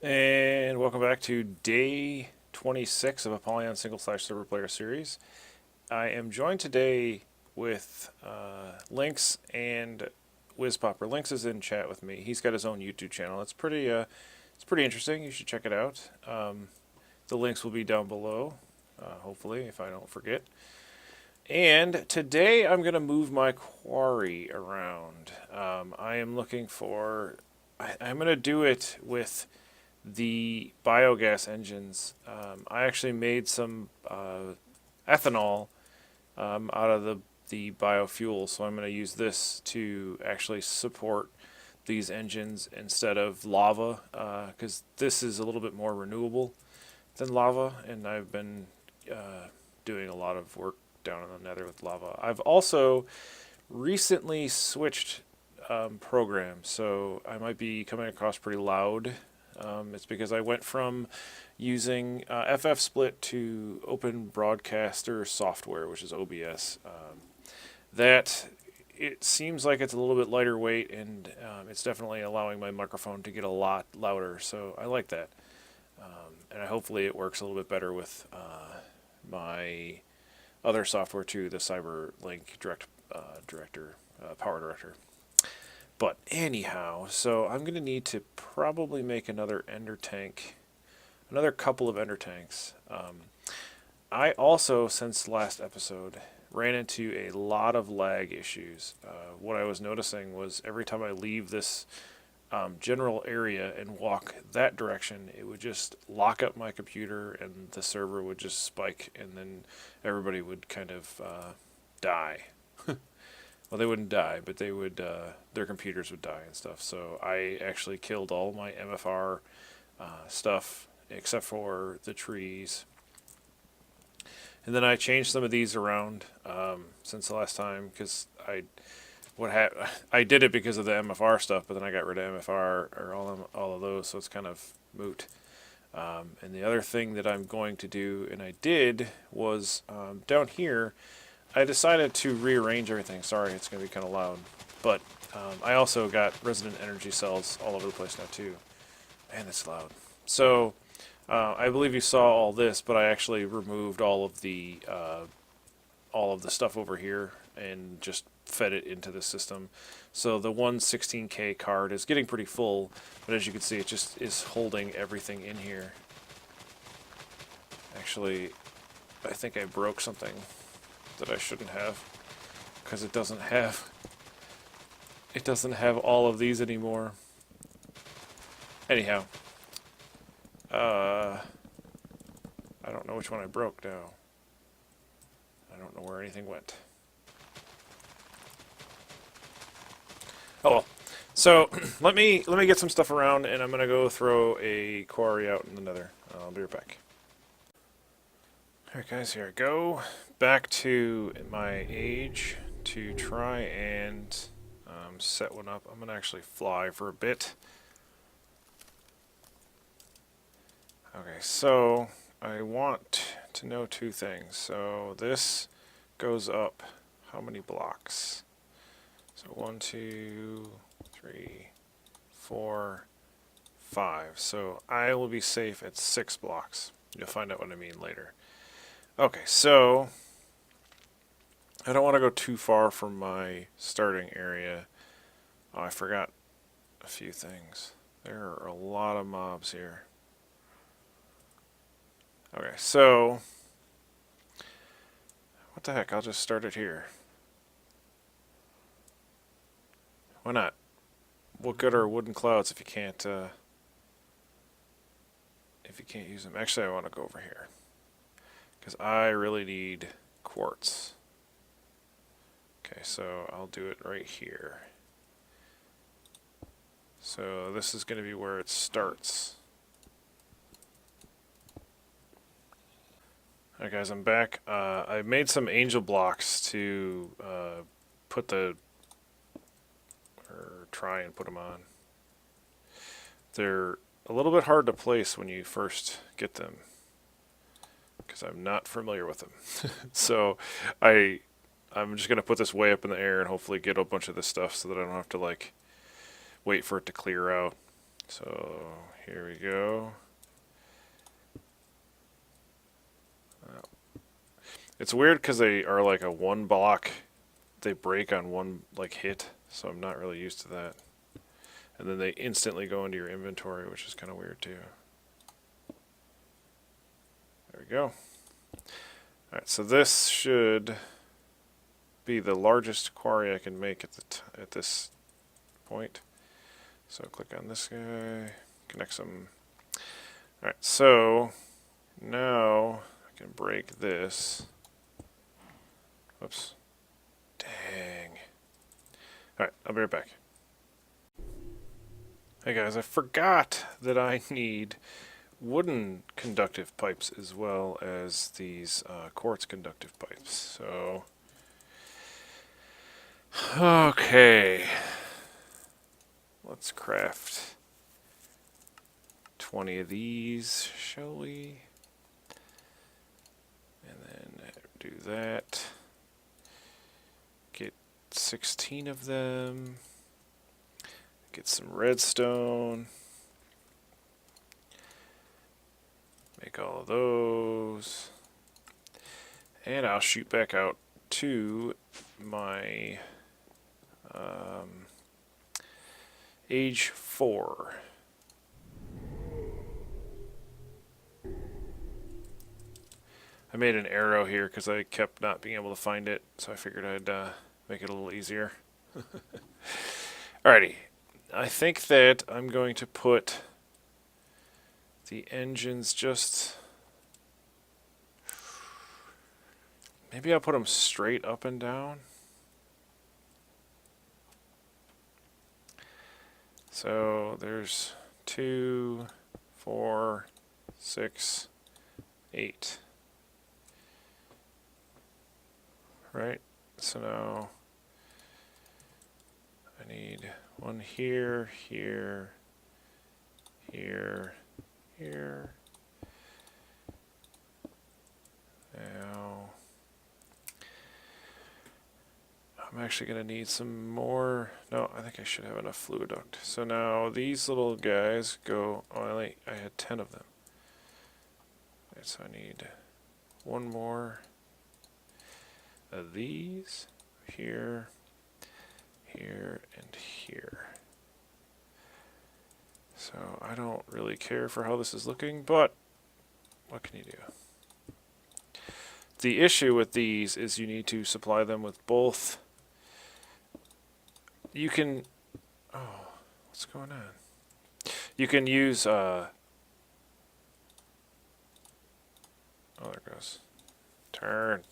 And welcome back to day 26 of Apollyon single/server player series. I am joined today with Lynx and WizPopper. Lynx is in chat with me. He's got his own YouTube channel. It's pretty interesting. You should check it out. The links will be down below, hopefully, if I don't forget. And today I'm going to move my quarry around. I am looking for... I'm going to do it with the biogas engines. I actually made some ethanol out of the biofuel, so I'm going to use this to actually support these engines instead of lava, because this is a little bit more renewable than lava, and I've been doing a lot of work down in the nether with lava. I've also recently switched programs, so I might be coming across pretty loud. It's because I went from using FF Split to Open Broadcaster software, which is OBS. That it seems like it's a little bit lighter weight, and it's definitely allowing my microphone to get a lot louder, so I like that. And hopefully it works a little bit better with my other software too, the CyberLink Power Director. But anyhow, so I'm going to need to probably make another ender tank, another couple of ender tanks. I also, since last episode, ran into a lot of lag issues. What I was noticing was every time I leave this general area and walk that direction, it would just lock up my computer and the server would just spike, and then everybody would kind of die. Well, they wouldn't die, but they would. Their computers would die and stuff. So I actually killed all my MFR stuff except for the trees. And then I changed some of these around since the last time, because I did it because of the MFR stuff, but then I got rid of MFR or all of those, so it's kind of moot. And the other thing that I'm going to do, and I did, was down here. I decided to rearrange everything. Sorry, it's going to be kind of loud. But I also got resident energy cells all over the place now too. Man, it's loud. So I believe you saw all this, but I actually removed all of the stuff over here and just fed it into the system. So the 116K card is getting pretty full, but as you can see, it just is holding everything in here. Actually, I think I broke something that I shouldn't have, because it doesn't have all of these anymore. Anyhow, I don't know which one I broke now. I don't know where anything went. Oh well. So let me get some stuff around, and I'm gonna go throw a quarry out in the nether. I'll be right back. Alright guys, here I go. Back to my age to try and set one up. I'm going to actually fly for a bit. Okay, so I want to know two things. So this goes up how many blocks? So 1, 2, 3, 4, 5. So I will be safe at 6 blocks. You'll find out what I mean later. Okay, so I don't want to go too far from my starting area. Oh, I forgot a few things. There are a lot of mobs here. Okay, so what the heck, I'll just start it here. Why not? What good are wooden clouds if you can't use them? Actually, I want to go over here, because I really need quartz. Okay, so I'll do it right here. So this is going to be where it starts. Alright guys, I'm back. I made some angel blocks to try and put them on. They're a little bit hard to place when you first get them, because I'm not familiar with them. So I'm just going to put this way up in the air and hopefully get a bunch of this stuff so that I don't have to like wait for it to clear out. So here we go. It's weird because they are like a one block. They break on one like hit, so I'm not really used to that. And then they instantly go into your inventory, which is kind of weird too. There we go. Alright, so this should be the largest quarry I can make at this point. So click on this guy, connect some. Alright, so now I can break this. Whoops. Dang. Alright, I'll be right back. Hey guys, I forgot that I need wooden conductive pipes as well as these quartz conductive pipes. So, okay. Let's craft 20 of these, shall we? And then do that. Get 16 of them. Get some redstone. Make all of those. And I'll shoot back out to my age 4. I made an arrow here because I kept not being able to find it, so I figured I'd make it a little easier. Alrighty, I think that I'm going to put the engines just... Maybe I'll put them straight up and down. So there's 2, 4, 6, 8. Right? So now I need one here, here, here, here. Now I'm actually going to need some more. No, I think I should have enough fluid duct. So now these little guys go. Oh, I had 10 of them. Right, so I need one more of these here, here, and here. So I don't really care for how this is looking, but what can you do? The issue with these is you need to supply them with both. You can... Oh, what's going on? You can use... Oh, there it goes. Turn.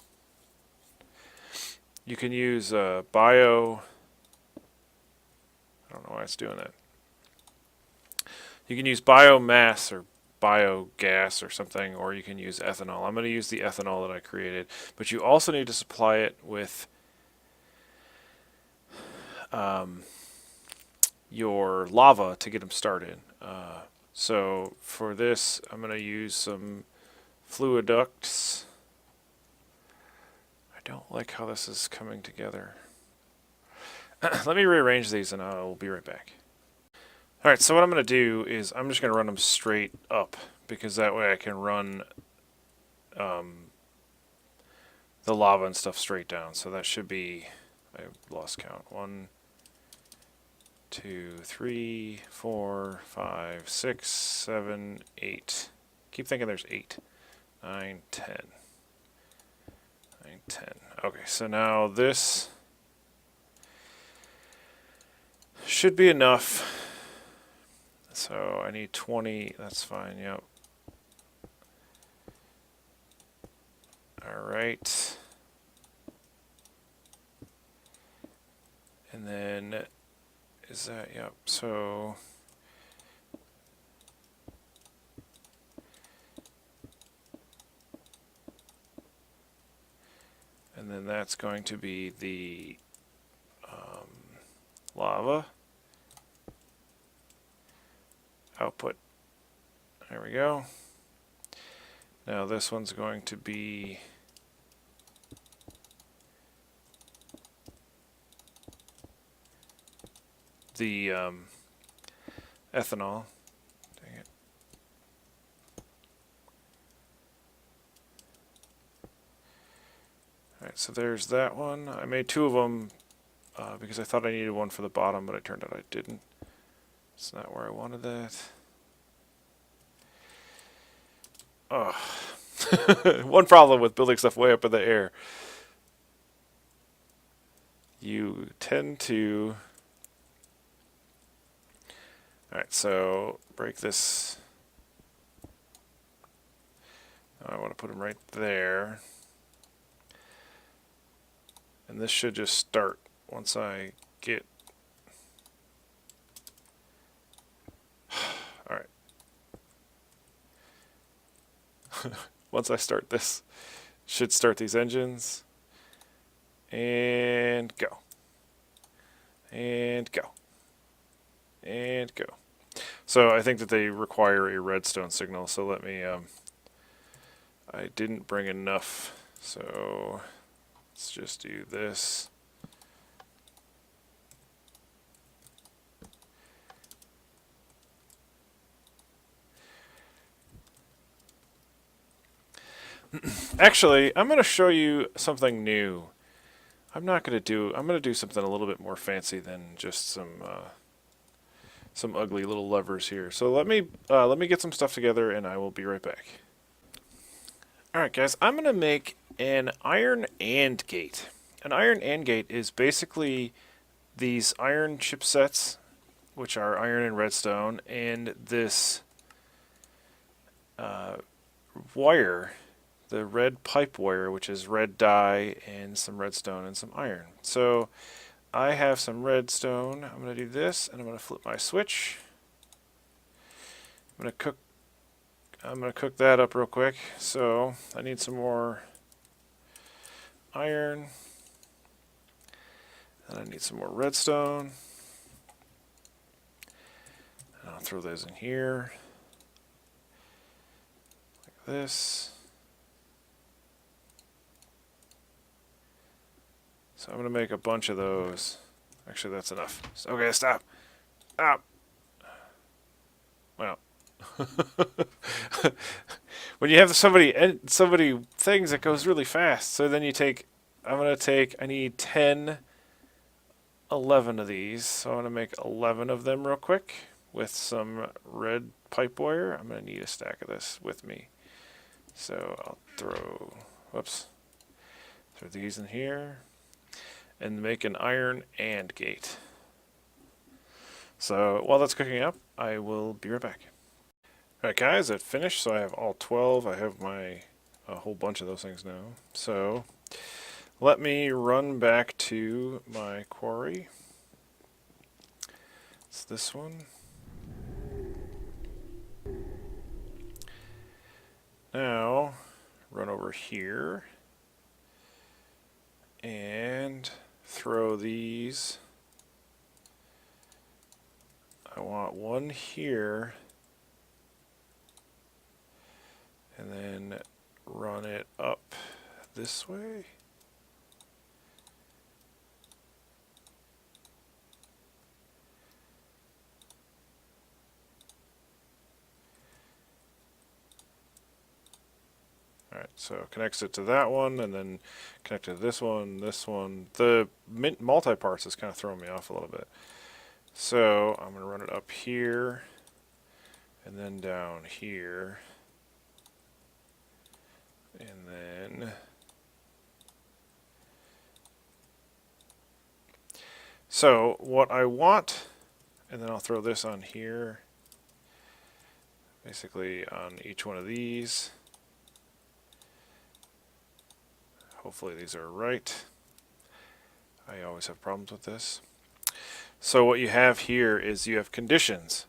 You can use bio... I don't know why it's doing that. You can use biomass or biogas or something, or you can use ethanol. I'm going to use the ethanol that I created, but you also need to supply it with your lava to get them started. So for this, I'm going to use some fluid ducts. I don't like how this is coming together. Let me rearrange these and I'll be right back. Alright, so what I'm going to do is I'm just going to run them straight up, because that way I can run the lava and stuff straight down. So that should be, I lost count, 1, 2, 3, 4, 5, 6, 7, 8. Keep thinking there's 8. 9, 10. 9, 10. Okay, so now this should be enough. So I need 20, that's fine, yep. Alright. And then, is that, yep, so... And then that's going to be the lava output. There we go. Now this one's going to be the ethanol. Dang it. Alright, so there's that one. I made 2 of them because I thought I needed one for the bottom, but it turned out I didn't. It's not where I wanted that. Oh. One problem with building stuff way up in the air. You tend to... Alright, so break this. I want to put them right there. And this should just start once I get... Alright. Once I start this, should start these engines. And go. And go. And go. So I think that they require a redstone signal, so let me... I didn't bring enough, so let's just do this. Actually, I'm going to show you something new. I'm going to do something a little bit more fancy than just some ugly little levers here. So let me get some stuff together and I will be right back. Alright guys, I'm going to make an iron AND gate. An iron AND gate is basically these iron chipsets, which are iron and redstone, and this wire, the red pipe wire, which is red dye and some redstone and some iron. So I have some redstone. I'm going to do this, and I'm going to flip my switch. I'm going to cook that up real quick. So I need some more iron. And I need some more redstone. And I'll throw those in here. Like this. So I'm going to make a bunch of those. Actually, that's enough. Okay, stop. Stop. Well. When you have somebody things, it goes really fast. So then you take, I need 10, 11 of these. So I'm going to make 11 of them real quick with some red pipe wire. I'm going to need a stack of this with me. So I'll throw these in here and make an iron AND gate. So while that's cooking up, I will be right back. Alright guys, it finished, so I have all 12. I have a whole bunch of those things now. So let me run back to my quarry. It's this one. Now run over here and throw these. I want one here. And then run it up this way. Alright, so connects it to that one, and then connect it to this one, this one. The multi-parts is kind of throwing me off a little bit. So I'm going to run it up here, and then down here. And then so what I want, and then I'll throw this on here, basically on each one of these. Hopefully these are right. I always have problems with this. So what you have here is you have conditions.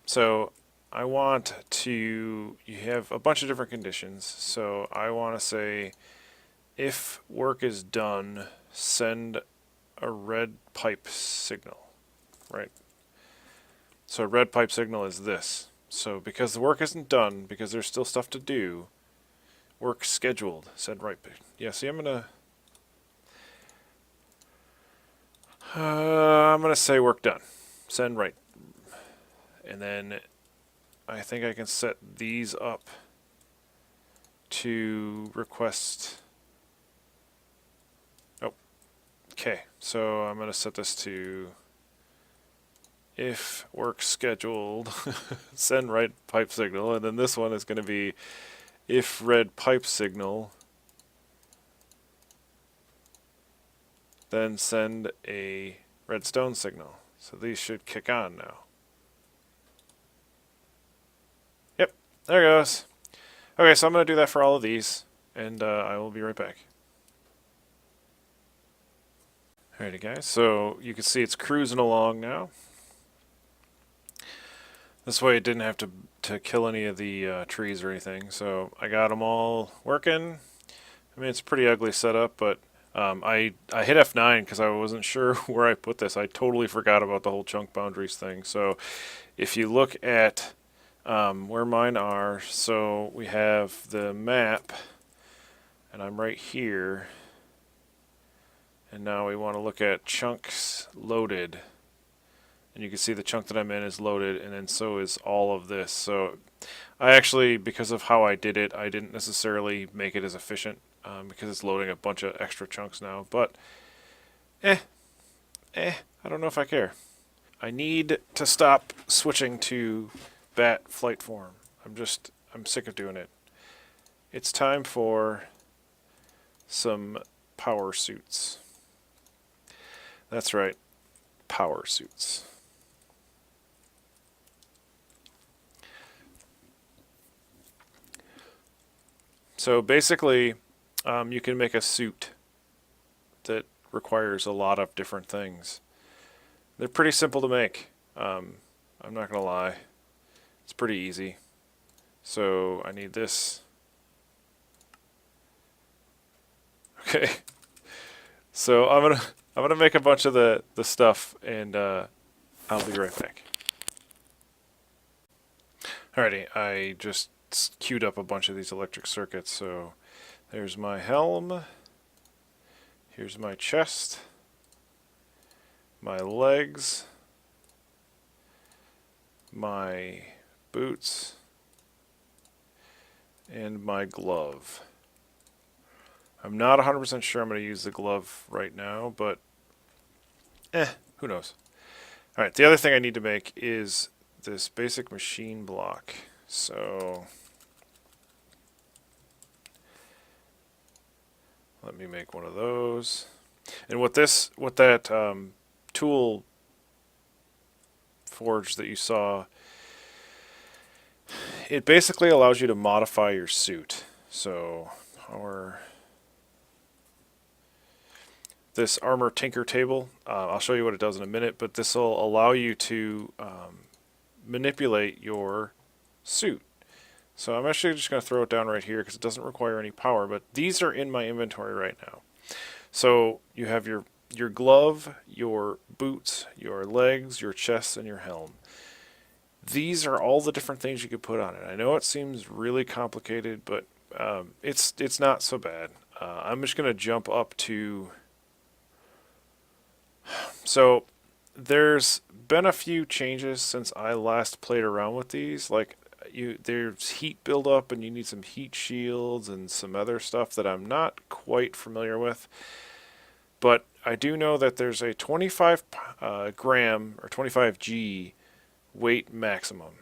So I want to, you have a bunch of different conditions. So I want to say, if work is done, send a red pipe signal, right? So a red pipe signal is this. So because the work isn't done, because there's still stuff to do, work scheduled, send right. Yeah, see, I'm gonna say work done, send right. and then I think I can set these up to request. Oh, okay. So I'm going to set this to if work scheduled send right pipe signal, and then this one is going to be if red pipe signal, then send a redstone signal. So these should kick on now. Yep, there it goes. Okay, so I'm going to do that for all of these, and I will be right back. Alrighty guys, so you can see it's cruising along now. This way it didn't have to kill any of the trees or anything, so I got them all working. I mean, it's a pretty ugly setup, but I hit F9 because I wasn't sure where I put this. I totally forgot about the whole chunk boundaries thing. So if you look at where mine are, so we have the map, and I'm right here. And now we want to look at chunks loaded. And you can see the chunk that I'm in is loaded, and then so is all of this. So I actually, because of how I did it, I didn't necessarily make it as efficient because it's loading a bunch of extra chunks now. But, I don't know if I care. I need to stop switching to bat flight form. I'm sick of doing it. It's time for some power suits. That's right, power suits. So basically, you can make a suit that requires a lot of different things. They're pretty simple to make. I'm not going to lie. It's pretty easy. So I need this. Okay. So I'm gonna make a bunch of the stuff, and I'll be right back. Alrighty, I just queued up a bunch of these electric circuits. So there's my helm. Here's my chest. My legs. My boots. And my glove. I'm not 100% sure I'm going to use the glove right now, but who knows. Alright, the other thing I need to make is this basic machine block. So let me make one of those. And what that tool forge that you saw, it basically allows you to modify your suit. So this armor tinker table, I'll show you what it does in a minute, but this will allow you to manipulate your suit. So I'm actually just going to throw it down right here because it doesn't require any power, but these are in my inventory right now. So you have your glove, your boots, your legs, your chest, and your helm. These are all the different things you could put on it. I know it seems really complicated, but it's not so bad. I'm just going to jump up to... So there's been a few changes since I last played around with these. Like there's heat buildup, and you need some heat shields and some other stuff that I'm not quite familiar with. But I do know that there's a 25 gram or 25 G weight maximum,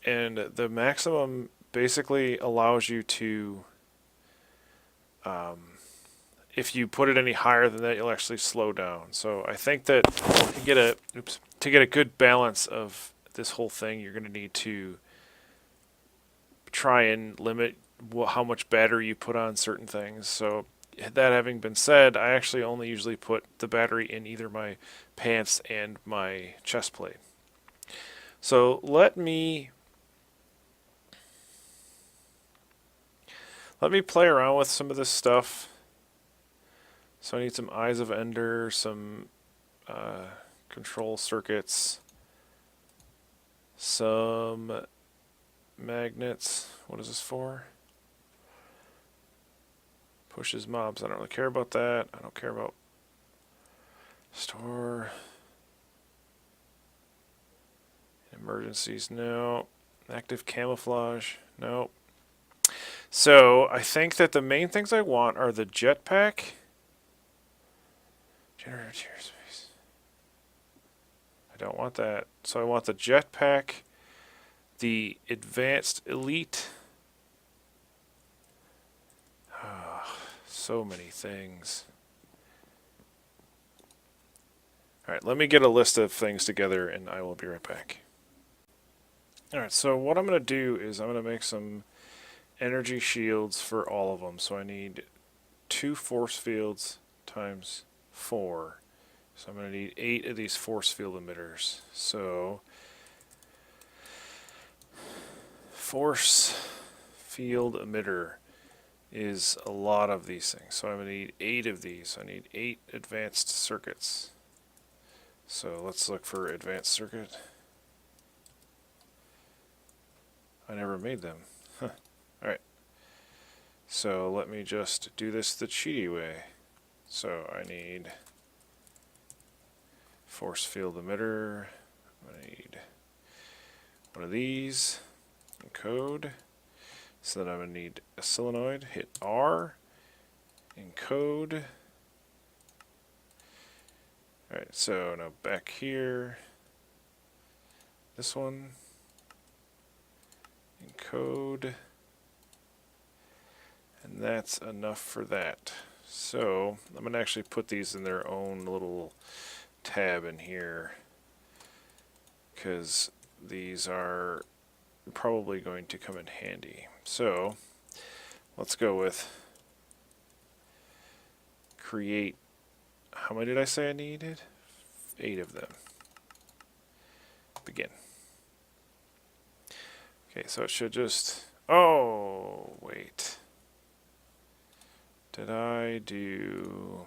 and the maximum basically allows you to, if you put it any higher than that, you'll actually slow down. So I think that to get a good balance of this whole thing, you're going to need to try and limit how much battery you put on certain things. So that having been said, I actually only usually put the battery in either my pants and my chest plate. So let me play around with some of this stuff. So I need some Eyes of Ender, some control circuits, some magnets. What is this for? Pushes mobs. I don't really care about that. I don't care about store. Emergencies, no. Active camouflage, no. So I think that the main things I want are the jetpack. Generator tier space. I don't want that. So I want the jetpack, the advanced elite. Oh, so many things. Alright, let me get a list of things together and I will be right back. Alright, so what I'm going to do is I'm going to make some energy shields for all of them. So I need 2 force fields times 4. So I'm going to need 8 of these force field emitters. So force field emitter is a lot of these things. So I'm going to need 8 of these. I need 8 advanced circuits. So let's look for advanced circuit. I never made them. Huh. Alright. So let me just do this the cheaty way. So I need force field emitter. I need one of these. Encode. So then I'm going to need a solenoid. Hit R. Encode. Alright, so now back here. This one. Encode. And that's enough for that. So I'm going to actually put these in their own little tab in here, because these are probably going to come in handy. So let's go with create. How many did I say I needed? 8 of them. Begin. Okay, so it should just... Oh, wait. Did I do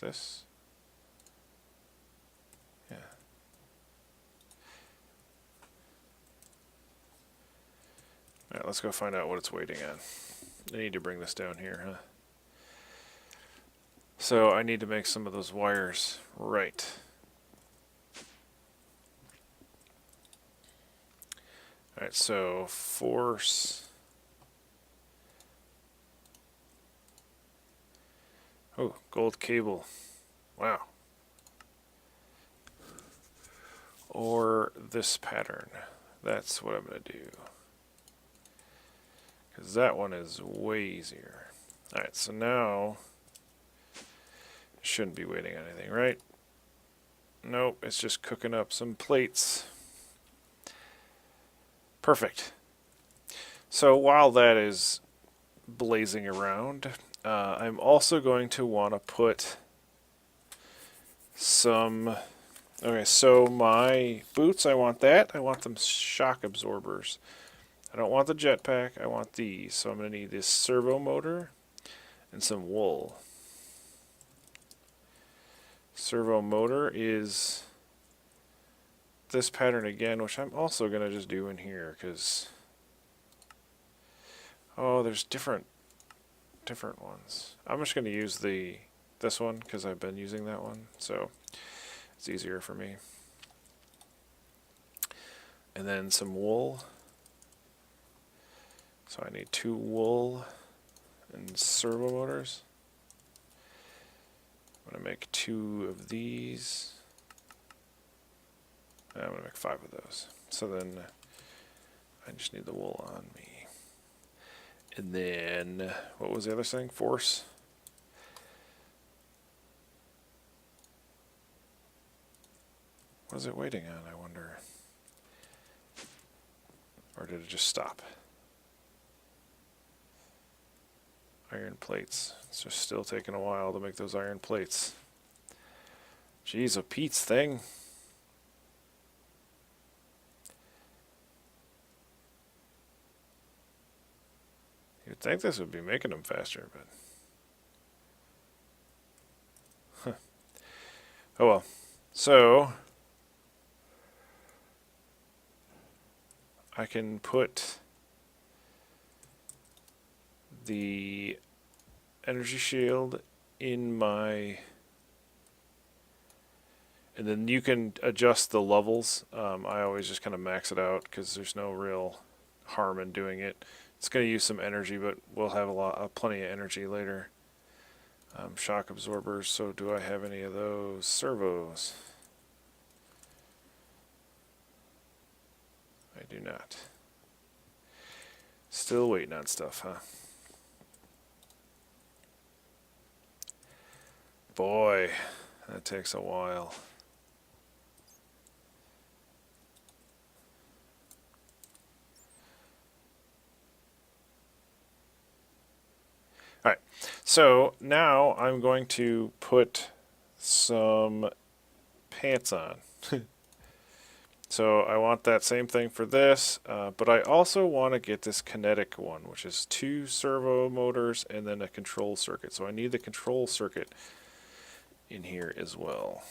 this? Yeah. Alright, let's go find out what it's waiting on. I need to bring this down here, huh? So I need to make some of those wires right. Alright, so force... Oh, gold cable. Wow. Or this pattern. That's what I'm going to do. Because that one is way easier. Alright, so now... Shouldn't be waiting on anything, right? Nope, it's just cooking up some plates. Perfect. So while that is blazing around, I'm also going to want to put some... Okay, so my boots, I want that. I want them shock absorbers. I don't want the jetpack, I want these. So I'm going to need this servo motor and some wool. Servo motor is this pattern again, which I'm also going to just do in here, because... Oh, there's different ones. I'm just going to use this one because I've been using that one, so it's easier for me. And then some wool. So I need 2 wool and servo motors. I'm going to make 2 of these. I'm going to make 5 of those. So then I just need the wool on me. And then, what was the other thing? Force? What is it waiting on, I wonder? Or did it just stop? Iron plates. It's just still taking a while to make those iron plates. Jeez, a Pete's thing. You'd think this would be making them faster, but... Huh. Oh well. So... I can put the energy shield in my And then you can adjust the levels. I always just kind of max it out because there's no real harm in doing it. It's going to use some energy, but we'll have plenty of energy later. Shock absorbers. So do I have any of those? Servos. I do not. Still waiting on stuff, huh? Boy, that takes a while. Alright, so now I'm going to put some pants on. So I want that same thing for this, but I also want to get this kinetic one, which is 2 servo motors and then a control circuit. So I need the control circuit in here as well.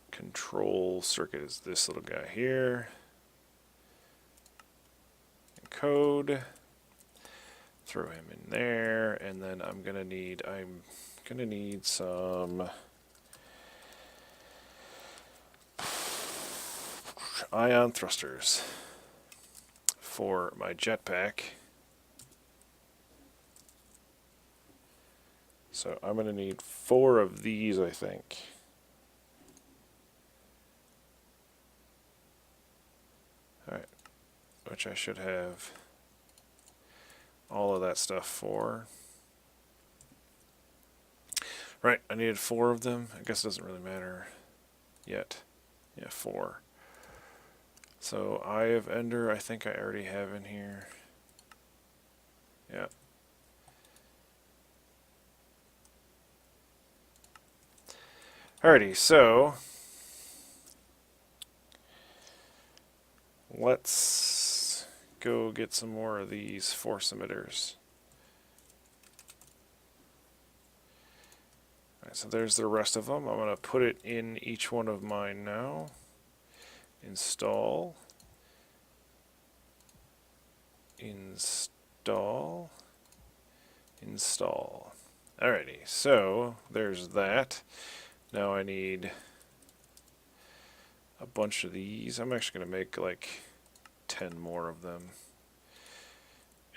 Control circuit is this little guy here. Code. Throw him in there, and then I'm gonna need some ion thrusters for my jetpack. So I'm gonna need 4 of these, I think. Alright, which I should have all of that stuff for. Right, I needed 4 of them. I guess it doesn't really matter yet. Yeah, 4. So Eye of Ender, I think I already have in here. Yeah. Alrighty, so let's go get some more of these force emitters. Alright, so there's the rest of them. I'm going to put it in each one of mine now. Install. Install. Install. Alrighty, so there's that. Now I need a bunch of these. I'm actually going to make like 10 more of them.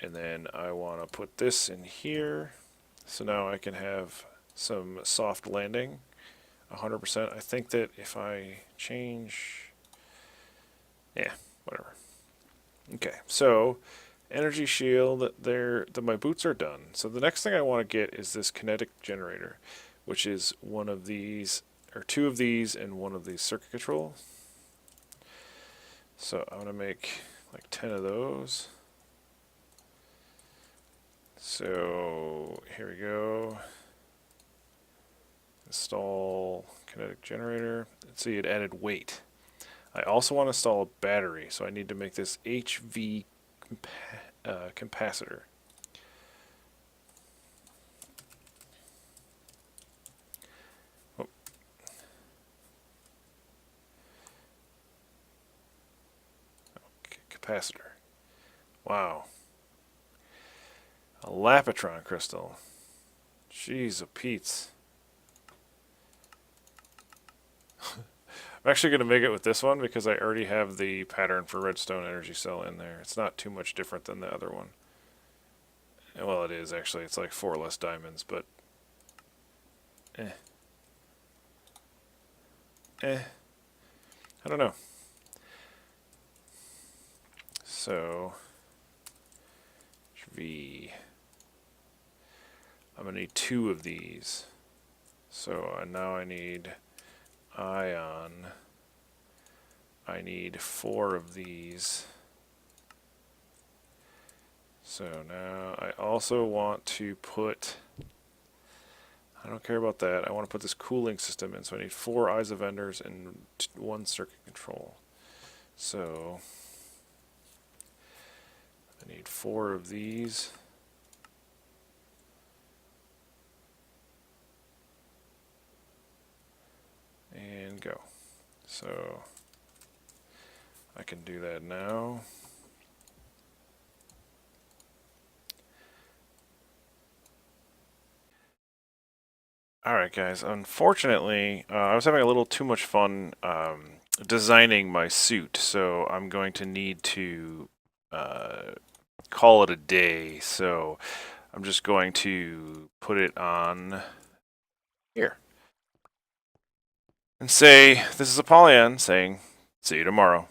And then I want to put this in here. So now I can have some soft landing. 100%. I think that if I change... Yeah, whatever. Okay, so energy shield, my boots are done. So the next thing I want to get is this kinetic generator, which is one of these, or 2 of these and 1 of these circuit control. So I'm going to make like 10 of those. So here we go. Install kinetic generator. Let's see, it added weight. I also want to install a battery, so I need to make this HV capacitor. Oh. Okay, capacitor. Wow. A Lapitron crystal. Jeez, a Pete's. I'm actually going to make it with this one because I already have the pattern for redstone energy cell in there. It's not too much different than the other one. Well, it is actually. It's like 4 less diamonds, but I don't know. So V. I'm going to need 2 of these. So now I need ion. I need 4 of these. So now I also want to put, I don't care about that, I want to put this cooling system in. So I need 4 eyes of enders and 1 circuit control. So I need 4 of these. And go. So I can do that now. Alright guys, unfortunately, I was having a little too much fun designing my suit, so I'm going to need to call it a day. So I'm just going to put it on here and say, this is Apollyon saying, see you tomorrow.